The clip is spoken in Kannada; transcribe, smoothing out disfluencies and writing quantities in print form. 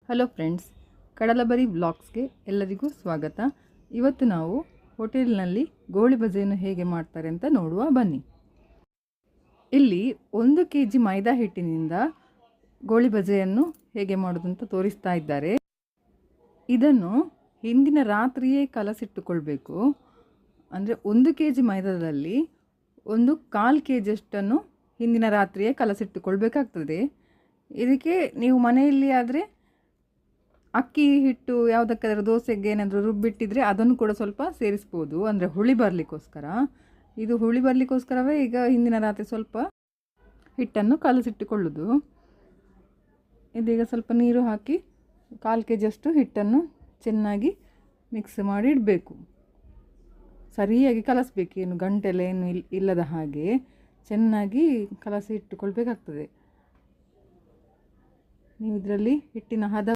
ಹಲೋ ಫ್ರೆಂಡ್ಸ್, ಕಡಲಬರಿ ವ್ಲಾಗ್ಸ್ಗೆ ಎಲ್ಲರಿಗೂ ಸ್ವಾಗತ. ಇವತ್ತು ನಾವು ಹೋಟೆಲ್ನಲ್ಲಿ ಗೋಳಿ ಬಜೆಯನ್ನು ಹೇಗೆ ಮಾಡ್ತಾರೆ ಅಂತ ನೋಡುವ ಬನ್ನಿ. ಇಲ್ಲಿ 1 kg ಮೈದಾ ಹಿಟ್ಟಿನಿಂದ ಗೋಳಿ ಬಜೆಯನ್ನು ಹೇಗೆ ಮಾಡೋದು ಅಂತ ತೋರಿಸ್ತಾ ಇದ್ದಾರೆ. ಇದನ್ನು ಹಿಂದಿನ ರಾತ್ರಿಯೇ ಕಲಸಿಟ್ಟುಕೊಳ್ಬೇಕು. ಅಂದರೆ 1 kg ಮೈದಾದಲ್ಲಿ 1/4 kg ಅಷ್ಟನ್ನು ಹಿಂದಿನ ರಾತ್ರಿಯೇ ಕಲಸಿಟ್ಟುಕೊಳ್ಬೇಕಾಗ್ತದೆ. ಇದಕ್ಕೆ ನೀವು ಮನೆಯಲ್ಲಿ ಆದರೆ ಅಕ್ಕಿ ಹಿಟ್ಟು ಯಾವುದಕ್ಕಾದ್ರೂ ದೋಸೆಗೆ ಏನಾದರೂ ರುಬ್ಬಿಟ್ಟಿದ್ರೆ ಅದನ್ನು ಕೂಡ ಸ್ವಲ್ಪ ಸೇರಿಸ್ಬೋದು, ಅಂದರೆ ಹುಳಿ ಬರಲಿಕ್ಕೋಸ್ಕರ. ಇದು ಹುಳಿ ಬರಲಿಕ್ಕೋಸ್ಕರವೇ ಈಗ ಹಿಂದಿನ ರಾತ್ರಿ ಸ್ವಲ್ಪ ಹಿಟ್ಟನ್ನು ಕಲಸಿಟ್ಟುಕೊಳ್ಳೋದು. ಇದೀಗ ಸ್ವಲ್ಪ ನೀರು ಹಾಕಿ 1/4 kg ಅಷ್ಟು ಹಿಟ್ಟನ್ನು ಚೆನ್ನಾಗಿ ಮಿಕ್ಸ್ ಮಾಡಿ ಇಡಬೇಕು. ಸರಿಯಾಗಿ ಕಲಸಬೇಕು, ಏನು ಗಂಟೆಲ್ಲ ಏನು ಇಲ್ಲದ ಹಾಗೆ ಚೆನ್ನಾಗಿ ಕಲಸಿ ಇಟ್ಟುಕೊಳ್ಬೇಕಾಗ್ತದೆ. ನೀವು ಇದರಲ್ಲಿ ಹಿಟ್ಟಿನ ಹದ